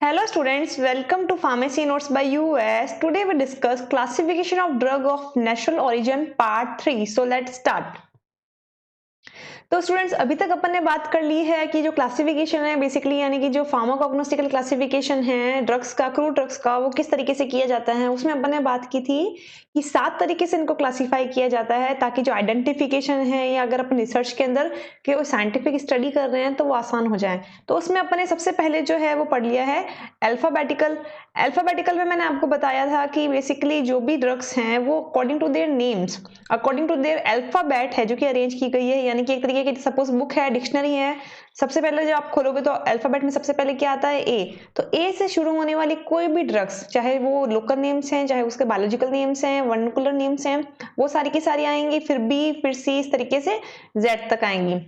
Hello students, welcome to Pharmacy Notes by US. Today we discuss classification of drug of natural origin part 3. So let's start. तो students अभी तक अपन ने बात कर ली है कि जो क्लासिफिकेशन है बेसिकली यानी कि जो फार्माकोग्नोस्टिकल क्लासिफिकेशन है ड्रग्स का क्रूड ड्रग्स का वो किस तरीके से किया जाता है उसमें अपन ने बात की थी कि 7 तरीके से इनको क्लासिफाई किया जाता है ताकि जो आइडेंटिफिकेशन है या अगर अपन रिसर्च के अंदर कि वो साइंटिफिक स्टडी कर रहे हैं तो वो आसान हो जाए। तो उसमें अपन ने सबसे पहले जो है वो पढ़ लिया है अल्फाबेटिकल में मैंने आपको बताया था कि बेसिकली जो भी ड्रग्स हैं वो according to their names according to their alphabet है जो कि अरेंज की गई है, यानी कि एक तरीके की सपोज बुक है, डिक्शनरी है। सबसे पहले जब आप खोलोगे तो अल्फाबेट में सबसे पहले क्या आता है ए। तो ए से शुरू होने वाली कोई भी ड्रग्स चाहे वो लोकल नेम्स हैं चाहे उसके बायोलॉजिकल नेम्स हैं वर्नाकुलर नेम्स हैं वो सारी की सारी आएंगी, फिर बी फिर सी इस तरीके से जेड तक आएंगी।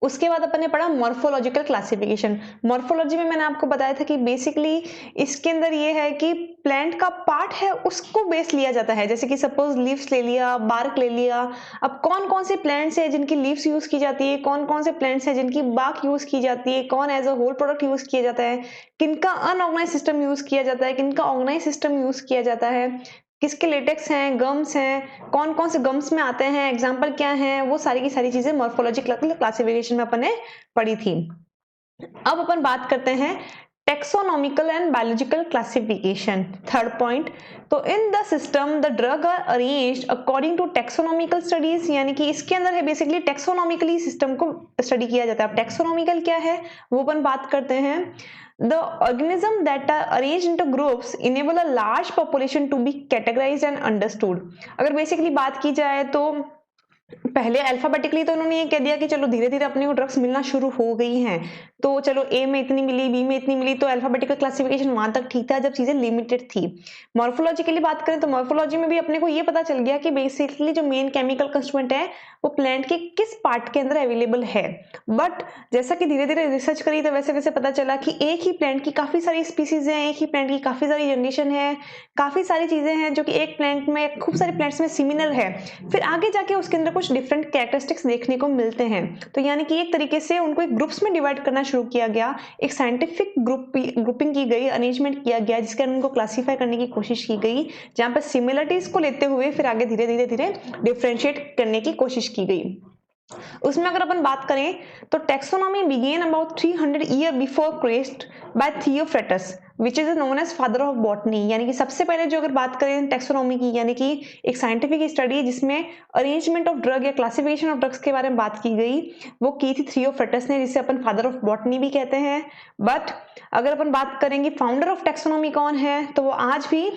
उसके बाद अपन ने पढ़ा मॉर्फोलॉजिकल क्लासिफिकेशन। मॉर्फोलॉजी में मैंने आपको बताया था कि बेसिकली इसके अंदर ये है कि प्लांट का पार्ट है उसको बेस लिया जाता है, जैसे कि सपोज लीव्स ले लिया, बार्क ले लिया। अब कौन कौन से प्लांट्स है जिनकी लीव्स यूज की जाती है, कौन कौन से प्लांट्स है जिनकी बार्क यूज की जाती है, कौन as a whole product use किया जाता है, किनका अनऑर्गेनाइज सिस्टम यूज किया जाता है, किनका ऑर्गेनाइज सिस्टम यूज किया जाता है, किसके लेटेक्स हैं, गम्स हैं, कौन कौन से गम्स में आते हैं, एग्जाम्पल क्या है, वो सारी की सारी चीजें मॉर्फोलॉजिकल क्लासिफिकेशन में अपन ने पढ़ी थी। अब अपन बात करते हैं taxonomical and biological classification, third point. तो in the system the drug are arranged according to taxonomical studies, यानी कि इसके अंदर है बेसिकली टेक्सोनॉमिकली सिस्टम को स्टडी किया जाता है। अब टेक्सोनॉमिकल क्या है वो अपन बात करते हैं। The organism that are arranged into groups enable a large population to be categorized and understood। अगर बेसिकली बात की जाए तो पहले अल्फाबेटिकली तो उन्होंने ये कह दिया कि चलो धीरे धीरे अपने को ड्रग्स मिलना शुरू हो गई हैं, तो चलो ए में इतनी मिली, बी में इतनी मिली, तो अल्फाबेटिकल क्लासिफिकेशन वहां तक ठीक था जब चीजें लिमिटेड थी। मॉर्फोलॉजिकली बात करें तो मॉर्फोलॉजी में भी अपने को ये पता चल गया कि बेसिकली जो मेन केमिकल कंस्टिट्यूएंट है वो प्लांट के किस पार्ट के अंदर अवेलेबल है। बट जैसा कि धीरे धीरे रिसर्च करी तो वैसे वैसे पता चला कि एक ही प्लांट की काफी सारी स्पीसीज हैं, एक ही प्लांट की काफी सारी जनरेशन है, काफी सारी चीजें हैं जो कि एक प्लांट में खूब सारे प्लांट्स में सिमिलर है, फिर आगे जाके उसके अंदर कुछ डिफरेंट कैरेक्टरिस्टिक्स देखने को मिलते हैं। तो यानी कि एक तरीके से उनको एक ग्रुप्स में डिवाइड करना शुरू किया गया, एक साइंटिफिक ग्रुपिंग की गई, अरेंजमेंट किया गया जिसके अंदर उनको क्लासिफाई करने की कोशिश की गई, जहां पर सिमिलरिटीज को लेते हुए फिर आगे धीरे धीरे धीरे डिफरेंशिएट करने की कोशिश की गई। उसमें अगर अपन बात करें तो taxonomy began about 300 year before Christ by Theophrastus which is known as father of botany. यानी कि सबसे पहले जो अगर बात करें टेक्सोनॉमी की यानी कि एक साइंटिफिक स्टडी जिसमें अरेंजमेंट ऑफ ड्रग या क्लासिफिकेशन ऑफ ड्रग्स के बारे में बात की गई वो की थी थियोफ्रेटस ने, जिसे अपन फादर ऑफ बॉटनी भी कहते हैं। बट अगर अपन बात करेंगे फाउंडर ऑफ टेक्सोनॉमी कौन है तो वो आज भी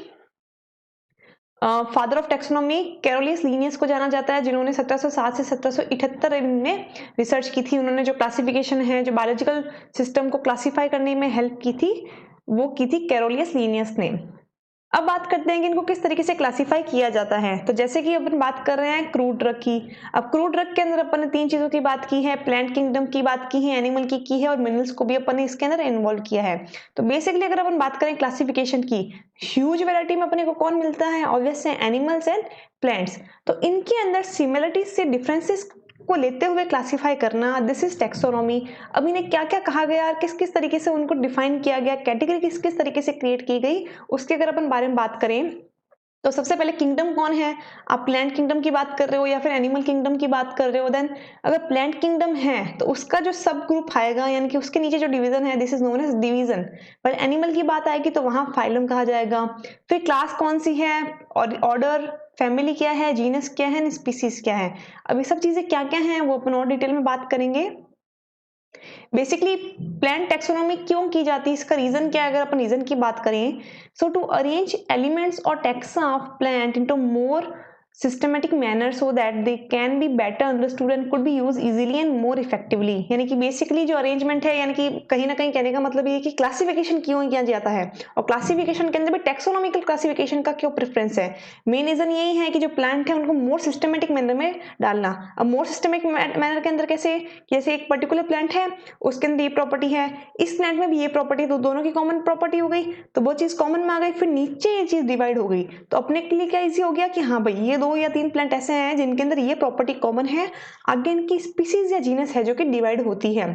फादर ऑफ टेक्सोनॉमी कैरोलियस लीनियस को जाना जाता है, जिन्होंने 1707 से 1778 में रिसर्च की थी। उन्होंने जो क्लासिफिकेशन है जो बायोलॉजिकल सिस्टम को क्लासिफाई करने में हेल्प की थी वो की थी कैरोलियस लीनियस ने। अब बात करते हैं कि इनको किस तरीके से क्लासिफाई किया जाता है। तो जैसे कि अपन बात कर रहे हैं क्रूड ड्रग की। अब क्रूड ड्रग के अंदर अपन ने 3 चीजों की बात की है, प्लांट किंगडम की बात की है, एनिमल की है और मिनरल्स को भी अपन ने इसके अंदर इन्वॉल्व किया है। तो बेसिकली अगर अपन बात करें क्लासिफिकेशन की, ह्यूज वैरायटी में अपने को कौन मिलता है, ऑब्वियस है एनिमल्स एंड प्लांट्स। तो इनके अंदर सिमिलरिटीज से डिफरेंसेस को लेते हुए क्लासिफाई करना, दिस इज टेक्सोनॉमी। अब इन्हें क्या क्या कहा गया, किस किस तरीके से उनको डिफाइन किया गया, कैटेगरी किस किस तरीके से क्रिएट की गई, उसके अगर अपन बारे में बात करें तो सबसे पहले किंगडम कौन है। आप प्लांट किंगडम की बात कर रहे हो या फिर एनिमल किंगडम की बात कर रहे हो, देन अगर प्लांट किंगडम है तो उसका जो सब ग्रुप आएगा यानी कि उसके नीचे जो डिवीजन है this is known as division. पर एनिमल की बात आएगी तो वहां फाइलम कहा जाएगा। फिर क्लास कौन सी है और ऑर्डर, फैमिली क्या है, जीनस क्या है, स्पीसीज क्या है। अब ये सब चीजें क्या क्या हैं वो अपन और डिटेल में बात करेंगे। बेसिकली प्लांट टेक्सोनॉमी क्यों की जाती है, इसका रीजन क्या है अगर अपन रीजन की बात करें। सो टू अरेंज एलिमेंट्स और taxa of plant into more systematic manner so that they can be better understood and could be use easily and more effectively. यानी कि बेसिकली जो अरेंजमेंट है यानी कि कहीं ना कहीं कहने का मतलब ये कि क्लासिफिकेशन क्यों किया जाता है और क्लासिफिकेशन के अंदर भी टेक्सोनॉमिकल क्लासिफिकेशन का क्यों प्रेफरेंस है। मेन रीजन यही है कि जो प्लांट है उनको मोर सिस्टमेटिक मैनर में डालना। अब मोर सिस्टमेटिक मैनर के अंदर कैसे, जैसे एक पर्टिकुलर प्लांट है उसके अंदर ये प्रॉपर्टी है, इस प्लांट में भी ये प्रॉपर्टी, तो दोनों की कॉमन प्रॉपर्टी हो गई तो वो चीज कॉमन में आ गई, फिर नीचे ये चीज डिवाइड हो गई तो अपने के लिए क्या इजी हो गया कि हाँ भाई ये 2 या 3 प्लांट ऐसे हैं जिनके अंदर ये प्रॉपर्टी कॉमन है, आगे इनकी स्पीसीज या जीनस है जो कि डिवाइड होती है।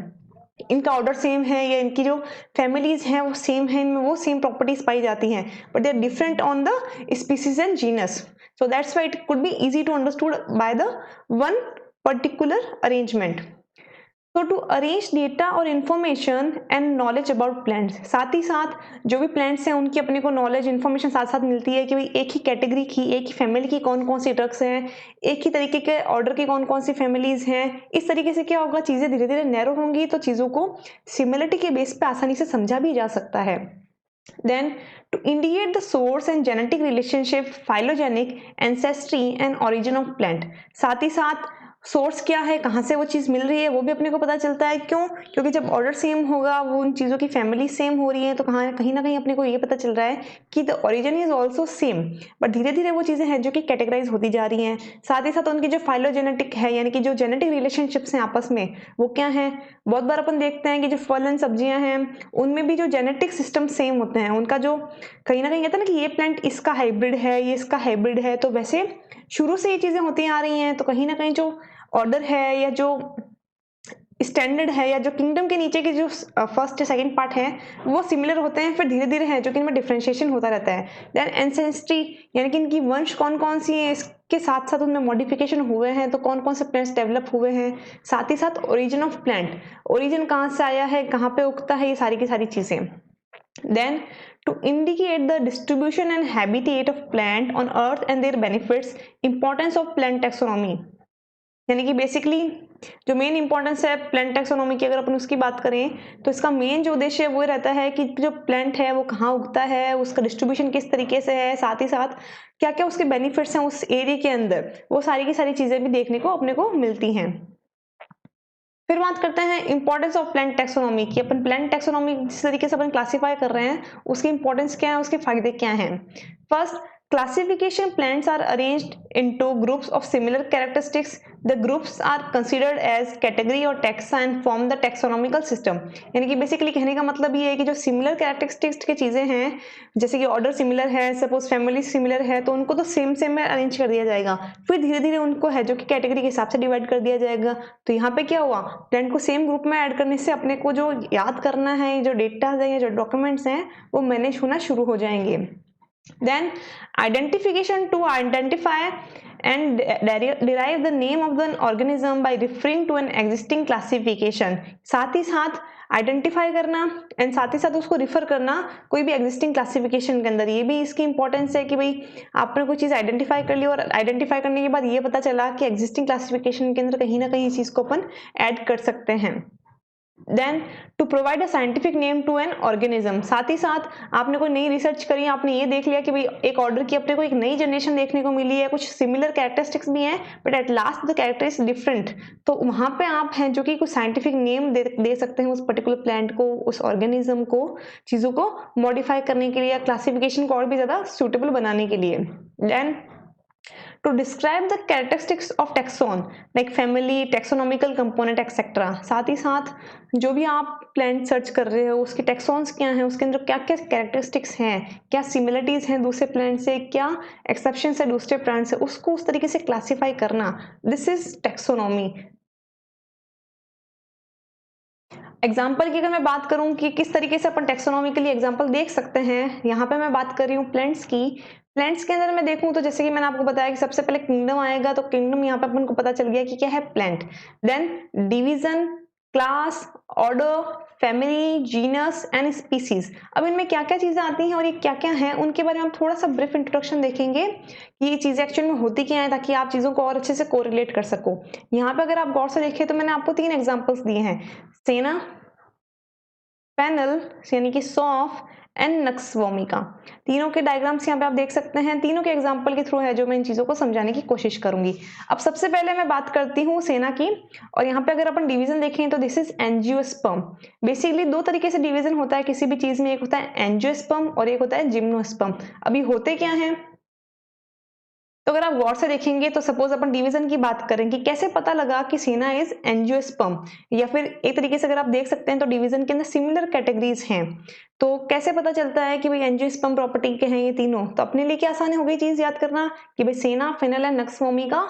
इनका ऑर्डर सेम है या इनकी जो फैमिलीज हैं वो सेम है, इनमें वो सेम प्रॉपर्टीज पाई जाती हैं, but they are different on the species and genus. So that's why it could be easy to understood by the one particular arrangement. तो टू अरेंज डेटा और information and knowledge about plants, साथ ही साथ जो भी plants हैं उनकी अपने को नॉलेज इन्फॉर्मेशन साथ साथ मिलती है कि भाई एक ही कैटेगरी की, एक ही फैमिली की कौन कौन सी ड्रग्स हैं, एक ही तरीके के ऑर्डर की कौन कौन सी फैमिलीज हैं. इस तरीके से क्या होगा, चीज़ें धीरे धीरे नैरो होंगी तो चीज़ों को सिमिलरिटी के बेस पे आसानी से समझा भी जा सकता है. Then, to indicate the source and genetic relationship, phylogenetic, ancestry and origin of plant. साथ ही साथ सोर्स क्या है, कहाँ से वो चीज़ मिल रही है, वो भी अपने को पता चलता है. क्यों? क्योंकि जब ऑर्डर सेम होगा, वो उन चीज़ों की फैमिली सेम हो रही है, तो कहीं ना कहीं अपने को ये पता चल रहा है कि the origin is also same. But धीरे धीरे वो चीज़ें हैं जो कि कैटेगराइज होती जा रही हैं. साथ ही साथ उनकी जो फाइलोजेनेटिक है, यानी कि जो जेनेटिक रिलेशनशिप्स हैं आपस में, वो क्या है. बहुत बार अपन देखते हैं कि जो फल एंड सब्जियां हैं उनमें भी जो जेनेटिक सिस्टम सेम होते हैं. उनका जो कहीं ना कहीं कहते हैं ना कि ये प्लांट इसका हाइब्रिड है, ये इसका हाइब्रिड है, तो वैसे शुरू से ये चीज़ें होती आ रही हैं. तो कहीं ना कहीं जो ऑर्डर है या जो स्टैंडर्ड है या जो किंगडम के नीचे के जो फर्स्ट या सेकंड पार्ट है वो सिमिलर होते हैं, फिर धीरे धीरे है जो कि इनमें डिफरेंशिएशन होता रहता है. देन एंसेस्ट्री, यानी कि इनकी वंश कौन कौन सी है, इसके साथ साथ उनमें मॉडिफिकेशन हुए हैं, तो कौन कौन से प्लांट्स डेवलप हुए हैं. साथ ही साथ ओरिजिन ऑफ प्लांट, ओरिजिन कहाँ से आया है, कहाँ पे उगता है, ये सारी की सारी चीजें. Then, to indicate the distribution and habitat of plant on earth and their benefits, importance of plant taxonomy. यानी कि बेसिकली जो मेन इंपॉर्टेंस है प्लांट टैक्सोनॉमी की, अगर अपन उसकी बात करें तो इसका मेन जो उद्देश्य है वो रहता है कि जो प्लांट है वो कहाँ उगता है, उसका डिस्ट्रीब्यूशन किस तरीके से है, साथ ही साथ क्या क्या उसके बेनिफिट्स हैं उस एरिया के अंदर, वो सारी की सारी चीजें भी देखने को अपने को मिलती हैं. फिर बात करते हैं इंपॉर्टेंस ऑफ प्लांट टैक्सोनॉमी की. अपन प्लांट टैक्सोनॉमी जिस तरीके से अपन क्लासिफाई कर रहे हैं उसकी इंपॉर्टेंस क्या है, उसके फायदे क्या हैं. First, classification plants are arranged into groups of similar characteristics. The groups are considered as category or taxa and form the taxonomical system. यानी कि बेसिकली कहने का मतलब ये है कि जो सिमिलर कैरेक्टरिस्टिक्स की चीजें हैं, जैसे कि ऑर्डर सिमिलर है, सपोज फैमिली सिमिलर है, तो उनको तो सेम सेम में अरेंज कर दिया जाएगा. फिर धीरे धीरे उनको है जो कि कैटेगरी के हिसाब से डिवाइड कर दिया जाएगा. तो यहाँ पे क्या हुआ, प्लांट को सेम ग्रुप में ऐड करने से अपने को जो याद करना है, जो डेटा है, जो डॉक्यूमेंट्स हैं, वो मैनेज होना शुरू हो जाएंगे. Then identification, to identify and derive the name of the organism by referring to an existing classification. साथ ही साथ आइडेंटिफाई करना एंड साथ ही साथ उसको रिफर करना कोई भी एग्जिस्टिंग क्लासिफिकेशन के अंदर. ये भी इसकी इंपॉर्टेंस है कि भाई आपने कोई चीज़ आइडेंटिफाई कर ली और आइडेंटिफाई करने के बाद ये पता चला कि एग्जिस्टिंग क्लासिफिकेशन के अंदर कहीं ना कहीं इस चीज़ को अपन ऐड कर सकते हैं. Then to provide a scientific name to an organism. साथ ही साथ आपने कोई नई रिसर्च करी, आपने ये देख लिया कि भाई एक ऑर्डर की अपने को एक नई जनरेशन देखने को मिली है, कुछ सिमिलर कैरेक्टरिस्टिक्स भी हैं but at last the character is different, तो वहां पे आप हैं जो कि कुछ साइंटिफिक नेम दे सकते हैं उस पर्टिकुलर प्लांट को, उस ऑर्गेनिज्म को, चीजों को मॉडिफाई करने के लिए या क्लासिफिकेशन को और भी ज्यादा सुटेबल बनाने के लिए. Then to describe the characteristics of taxon like family, taxonomical component etc. साथ ही साथ जो भी आप प्लांट सर्च कर रहे हो उसके टैक्सॉन्स क्या हैं, उसके अंदर क्या क्या कैरेक्टरिस्टिक्स हैं, क्या सिमिलरिटीज हैं दूसरे प्लांट से, क्या एक्सेप्शंस है दूसरे प्लांट से, उसको उस तरीके से क्लासिफाई करना, दिस इज टैक्सोनॉमी. एग्जाम्पल की अगर मैं बात करूं कि किस तरीके से अपन टैक्सोनॉमी के लिए एग्जाम्पल देख सकते हैं, यहाँ पे मैं बात कर रही हूँ प्लांट्स की. प्लांट्स के अंदर मैं देखूं तो जैसे कि मैंने आपको बताया कि सबसे पहले किंगडम आएगा, तो किंगडम यहाँ पे अपन को पता चल गया कि क्या है, plant. Then division, class, order, family, genus and species. अब इनमें क्या क्या चीजें आती हैं और ये क्या क्या हैं उनके बारे में हम थोड़ा सा ब्रीफ इंट्रोडक्शन देखेंगे कि ये चीजें एक्चुअल में होती क्या है, ताकि आप चीजों को और अच्छे से कोरिलेट कर सको. यहाँ पे अगर आप गौर से देखें तो मैंने आपको 3 एग्जाम्पल्स दिए हैं, सेना, पैनल यानी कि सॉफ एंड नक्सवोमिका. तीनों के डायग्राम्स यहाँ पे आप देख सकते हैं. तीनों के एग्जाम्पल के थ्रू है जो मैं इन चीजों को समझाने की कोशिश करूंगी. अब सबसे पहले मैं बात करती हूँ सेना की, और यहाँ पे अगर अपन डिवीजन देखें तो दिस इज एंजियोस्पर्म. बेसिकली 2 तरीके से डिवीजन होता है किसी भी चीज में, एक होता है एंजियोस्पर्म और एक होता है जिम्नोस्पर्म. अभी होते क्या है, तो अगर आप गौर से देखेंगे तो सपोज अपन डिवीजन की बात करें कि कैसे पता लगा कि सेना इज एंजियोस्पर्म, या फिर एक तरीके से अगर आप देख सकते हैं तो डिवीजन के अंदर सिमिलर कैटेगरीज हैं, तो कैसे पता चलता है कि भाई एंजियोस्पर्म प्रॉपर्टी के हैं ये तीनों. तो अपने लिए क्या आसान हो गई चीज याद करना कि भाई senna, fennel and nux vomica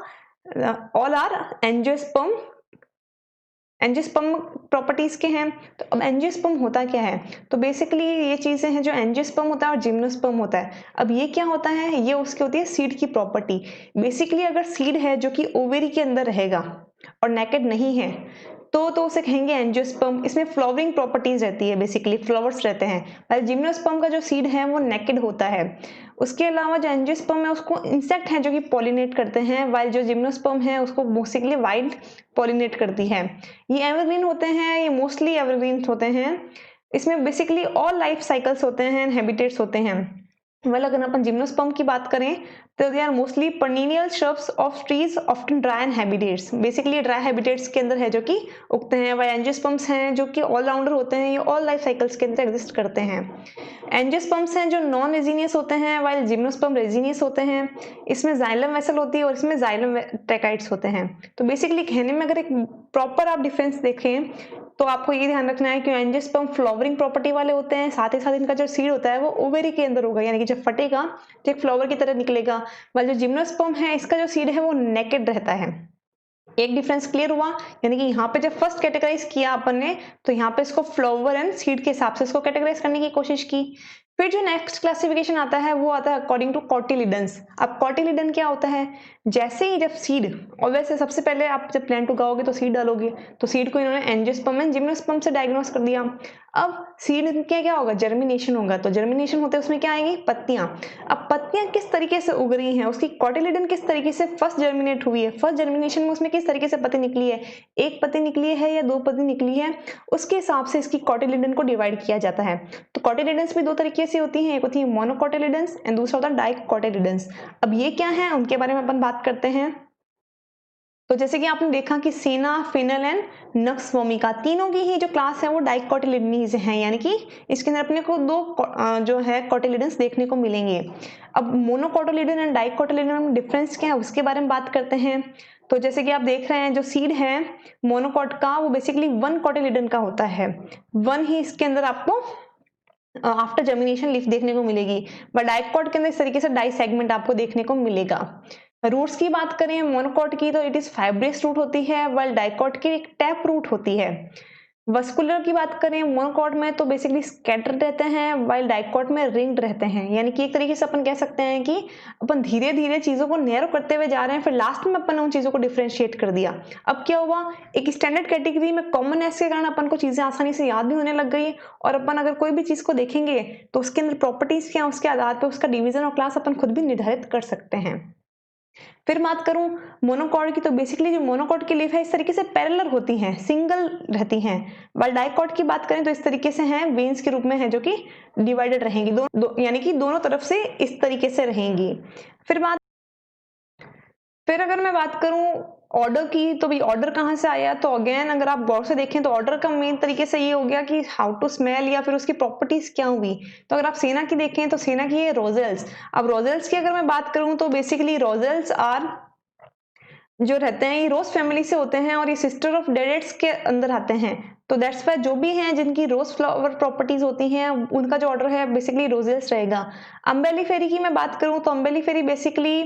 all are angiosperm angiosperm properties के हैं। तो अब एंजियोस्पर्म होता क्या है, तो बेसिकली ये चीजें हैं जो एंजियोस्पर्म होता है और जिम्नोस्पर्म होता है। अब ये क्या होता है, ये उसकी होती है सीड की प्रॉपर्टी। बेसिकली अगर सीड है जो कि ओवेरी के अंदर रहेगा और नेकेड नहीं है तो उसे कहेंगे एंजियोस्पर्म। इसमें फ्लावरिंग प्रॉपर्टीज रहती है, बेसिकली फ्लावर्स रहते हैं। पर जिम्नोस्पर्म का जो सीड है वो नेकेड होता है। उसके अलावा जो एंजियोस्पर्म है उसको इंसेक्ट हैं जो कि पॉलिनेट करते हैं, वाइल जो जिम्नोस्पर्म है उसको बेसिकली वाइल्ड पॉलिनेट करती है। ये एवरग्रीन होते हैं, ये मोस्टली एवरग्रीन होते हैं। इसमें बेसिकली ऑल लाइफ साइकिल्स होते हैं, हैबिटेट्स होते हैं। well अगर अपन जिम्नोस्पर्म की बात करें तो they are mostly perennial shrubs of trees often dry and habitats। Basically dry habitats के अंदर है जो कि उगते हैं। वह एंजियोस्पर्म्स हैं जो कि ऑलराउंडर होते हैं, ये ऑल लाइफ साइकिल्स के अंदर एग्जिस्ट करते हैं। एंजियोस्पर्म्स हैं जो नॉन रेजिनियस होते हैं, वाइल जिम्नोस्पर्म रेजिनियस होते हैं। इसमें जाइलम वेसल होती है और इसमें जाइलम ट्रैकाइट्स होते हैं। तो बेसिकली कहने में अगर एक प्रॉपर आप डिफरेंस देखें तो आपको ये ध्यान रखना है कि एंजियोस्पर्म फ्लावरिंग प्रॉपर्टी वाले होते हैं, साथ ही साथ इनका जो सीड होता है वो ओवेरी के अंदर होगा, यानी कि जब फटेगा तो एक फ्लावर की तरह निकलेगा। वाइल जो जिम्नोस्पर्म है इसका जो सीड है वो नेकेड रहता है। एक डिफरेंस क्लियर हुआ, यानी कि यहाँ पे जब फर्स्ट कैटेगराइज किया अपन ने तो यहाँ पे इसको फ्लावर एंड सीड के हिसाब से इसको कैटेगराइज करने की कोशिश की। फिर जो नेक्स्ट क्लासिफिकेशन आता है वो आता है अकॉर्डिंग टू कॉटिलिडन्स। अब कॉटिलिडन क्या होता है, जैसे ही जब सीड, और वैसे सबसे पहले आप जब प्लांट उगाओगे तो सीड डालोगे, तो सीड को इन्होंने एंजियोस्पर्म एंड जिम्नोस्पर्म से डायग्नोस कर दिया। अब सीड क्या क्या होगा, जर्मिनेशन होगा। तो जर्मिनेशन होते उसमें क्या आएंगी, पत्तियां। अब पत्तियां किस तरीके से उग रही हैं, उसकी कॉटिलिडन किस तरीके से फर्स्ट जर्मिनेट हुई है, फर्स्ट जर्मिनेशन में उसमें किस तरीके से पत्ती निकली है, एक पत्ती निकली है या दो पत्ती निकली है, उसके हिसाब से इसकी कॉटिलिडन को डिवाइड किया जाता है। तो कॉटिलिडन्स भी दो तरीके से होती हैं, एक होती है मोनोकॉटिलिडन्स एंड दूसरा होता है डाइकॉटिलिडन्स। अब ये क्या है उनके बारे में अपन बात करते हैं। तो जैसे कि आपने देखा कि सेना, फिनल एंड नक्स वोमिका तीनों की ही जो क्लास है वो डाइकोटिलिडनीज है, यानी कि इसके अंदर अपने को दो जो है कोटिलिडन्स देखने को मिलेंगे। अब मोनोकोटिलिडन एंड डाइकोटिलिडन में डिफरेंस क्या है उसके बारे में बात करते हैं। तो जैसे कि आप देख रहे हैं जो सीड है मोनोकोट का वो बेसिकली वन कोटिलिडन का होता है, वन ही इसके अंदर आपको आफ्टर जर्मिनेशन लीफ देखने को मिलेगी। बट डाइकोट के अंदर इस तरीके से डाई सेगमेंट आपको देखने को मिलेगा। रूट्स की बात करें मोनोकॉट की तो इट इज फाइब्रस रूट होती है, वाइल डाइकोट की एक टैप रूट होती है। वस्कुलर की बात करें मोनोकॉट में तो बेसिकली स्कैटर्ड रहते हैं, वाइल डाइकोट में रिंग्ड रहते हैं। यानी कि एक तरीके से अपन कह सकते हैं कि अपन धीरे धीरे चीजों को नैरो करते हुए जा रहे हैं, फिर लास्ट में अपन उन चीजों को डिफरेंशिएट कर दिया। अब क्या हुआ, एक स्टैंडर्ड कैटेगरी में कॉमननेस के कारण अपन को चीजें आसानी से याद भी होने लग गई, और अपन अगर कोई भी चीज को देखेंगे तो उसके अंदर प्रॉपर्टीज क्या, उसके आधार पर उसका डिवीजन और क्लास अपन खुद भी निर्धारित कर सकते हैं। फिर बात करूं मोनोकॉट की तो बेसिकली जो मोनोकॉट की लीफ है इस तरीके से पैरेलल होती हैं, सिंगल रहती हैं। वाइल डाइकॉट की बात करें तो इस तरीके से हैं, वेन्स के रूप में है जो कि डिवाइडेड रहेंगी, यानी कि दोनों तरफ से इस तरीके से रहेंगी। फिर अगर मैं बात करूं ऑर्डर की तो भाई ऑर्डर कहाँ से आया, तो अगेन अगर आप गौर से देखें तो ऑर्डर का मेन तरीके से ये हो गया कि हाउ टू स्मेल या फिर उसकी प्रॉपर्टीज क्या हुई। तो अगर आप सेना की देखें तो सेना की है रोजेल्स। अब रोजेल्स की अगर मैं बात करूं तो बेसिकली रोजेल्स आर जो रहते हैं ये रोज फैमिली से होते हैं और ये सिस्टर ऑफ डेडेट्स के अंदर आते हैं। तो दैट्स वाई जो भी हैं जिनकी रोज फ्लावर प्रॉपर्टीज होती हैं उनका जो ऑर्डर है बेसिकली रोजेल्स रहेगा। अम्बेलिफेरी की मैं बात करूं तो अम्बेलिफेरी बेसिकली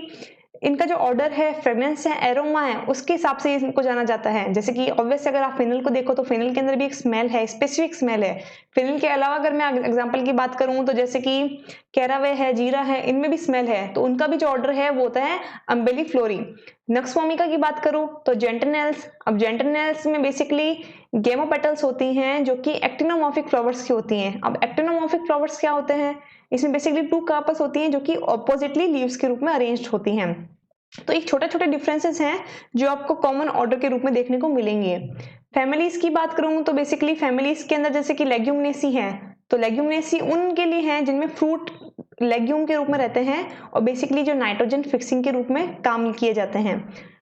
इनका जो ऑर्डर है फ्रेग्रेंस है, एरोमा है, उसके हिसाब से इनको जाना जाता है। जैसे कि ऑब्वियस अगर आप फिनल को देखो तो फिनल के अंदर भी एक स्मेल है, स्पेसिफिक स्मेल है। फिनल के अलावा अगर मैं एग्जांपल की बात करूं तो जैसे कि कैरावे है, जीरा है, इनमें भी स्मेल है, तो उनका भी जो ऑर्डर है वो होता है अम्बेलिफ्लोरी। नक्स वोमिका की बात करूं तो जेंटनेल्स। अब जेंटनेल्स में बेसिकली गेमोपेटल्स होती हैं जो कि एक्टिनोमॉर्फिक फ्लावर्स की होती हैं। अब एक्टिनोमॉर्फिक फ्लावर्स क्या होते हैं, इसमें बेसिकली टू कार्पस होती हैं जो कि ऑपोजिटली लीव्स के रूप में अरेंज्ड होती हैं। तो एक छोटे छोटे डिफरेंसेस हैं जो आपको कॉमन ऑर्डर के रूप में देखने को मिलेंगे। फैमिलीज की बात करूं तो बेसिकली फैमिलीज के अंदर जैसे कि लेग्यूमिनेसी है, तो लेग्यूमिनेसी उनके लिए है जिनमें फ्रूट लेग्यूम के रूप में रहते हैं और बेसिकली जो नाइट्रोजन फिक्सिंग के रूप में काम किए जाते हैं।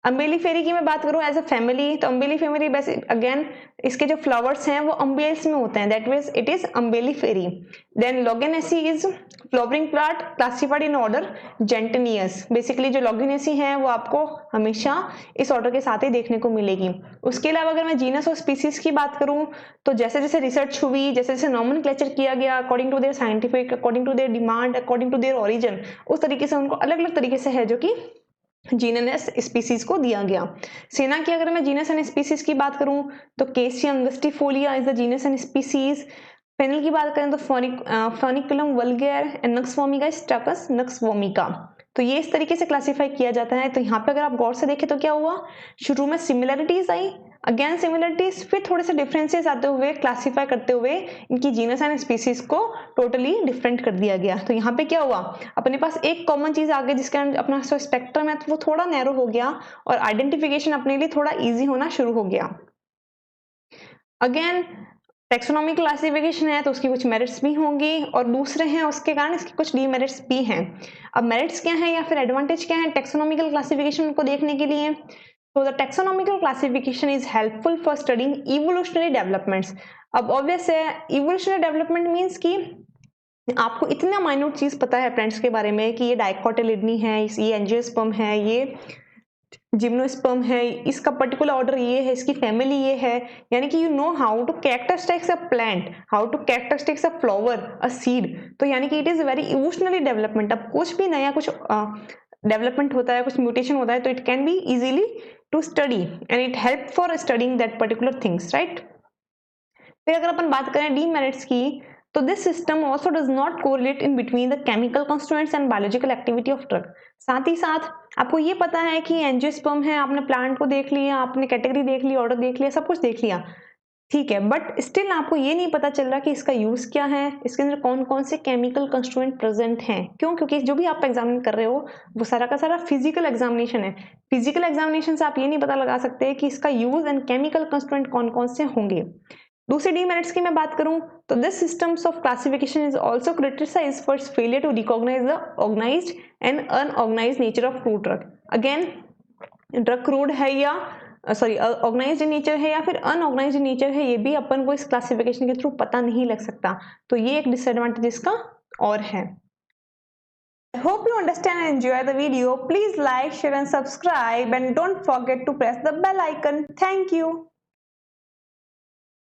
अम्बेलिफेरी की मैं बात करूं एज अ फैमिली तो अम्बेलिफेरी अगेन इसके जो फ्लावर्स हैं वो अम्बेल्स में होते हैं, that means it is Umbelliferae. Then Loganiaceae is flowering plant classified in order Gentianales. Basically जो लॉगेनेसी है वो आपको हमेशा इस ऑर्डर के साथ ही देखने को मिलेगी। उसके अलावा अगर मैं जीनस और स्पीसीज की बात करूं तो जैसे जैसे रिसर्च हुई, जैसे जैसे नॉमेनक्लेचर किया गया according to their scientific, according to their demand, according to their origin, उस तरीके से उनको अलग अलग तरीके से है जो कि जीनस एंड स्पीसीज को दिया गया। सेना की अगर मैं जीनस एंड स्पीसीज की बात करूं तो Cassia angustifolia is the genus and species. Fennel की बात करें तो Foeniculum vulgare and nux vomica is टकस नक्स वोमिका। तो ये इस तरीके से क्लासिफाई किया जाता है। तो यहाँ पे अगर आप गौर से देखें तो क्या हुआ, शुरू में सिमिलरिटीज आई, अगेन सिमिलरिटीज, फिर थोड़े से डिफरेंसेस आते हुए क्लासिफाई करते हुए इनकी जीनस एंड स्पीसीज को टोटली डिफरेंट कर दिया गया। तो यहाँ पे क्या हुआ, अपने पास एक कॉमन चीज आ गई जिसके अंदर अपना जो स्पेक्ट्रम है तो वो थोड़ा नैरो हो गया और आइडेंटिफिकेशन अपने लिए थोड़ा इजी होना शुरू हो गया। अगेन टेक्सोनॉमी क्लासिफिकेशन है तो उसकी कुछ मेरिट्स भी होंगी और दूसरे हैं उसके कारण इसके कुछ डीमेरिट्स भी हैं। अब मेरिट्स क्या है या फिर एडवांटेज क्या है टेक्सोनॉमिकल क्लासिफिकेशन को देखने के लिए, तो the taxonomical classification is helpful for studying evolutionary developments. अब ऑब्वियस है इवोल्यूशनरी डेवलपमेंट मीन्स कि आपको इतना माइन्यूट चीज पता है प्लांट्स के बारे में कि ये डाइकोटिलिडनी है, ये एंजियोस्पर्म है, ये जिम्नोस्पर्म है, इसका पर्टिकुलर ऑर्डर ये है, इसकी फैमिली ये है, यानी कि you know how to characteristics a plant, how to characteristics a flower, a seed. तो यानी कि it is very evolutionary development. अब कुछ भी नया कुछ डेवलपमेंट होता है, कुछ म्यूटेशन होता है तो it can be easily to study and it help for studying that particular things, right. फिर अगर अपन बात करें डीमेरिट्स की, तो this system also does not correlate in between the chemical constituents and biological activity of drug. साथ ही साथ आपको ये पता है कि एंजियोस्पर्म है, आपने प्लांट को देख लिया, आपने कैटेगरी देख ली, ऑर्डर देख लिया, सब कुछ देख लिया, ठीक है, बट स्टिल आपको ये नहीं पता चल रहा कि इसका यूज क्या है, इसके अंदर कौन कौन से केमिकल कंस्टिट्यूएंट प्रेजेंट हैं। क्यों? क्योंकि जो भी आप एग्जामिन कर रहे हो वो सारा का सारा फिजिकल एग्जामिनेशन है। फिजिकल एग्जामिनेशन से आप ये नहीं पता लगा सकते कि इसका यूज एंड केमिकल कंस्टिट्यूएंट कौन कौन से होंगे। दूसरे डीमेरिट्स की मैं बात करूं तो this systems of classification is also criticised for its failure to recognise the organised and unorganised nature of crude drug. Again drug crude है या सॉरी ऑर्गेनाइज्ड नेचर है या फिर अनऑर्गेनाइज्ड नेचर है, ये भी अपन को इस क्लासिफिकेशन के थ्रू पता नहीं लग सकता। तो ये एक डिसएडवांटेज इसका और है। I hope you understand and enjoy the video. Please like, share and subscribe and don't forget to press the bell icon. Thank you.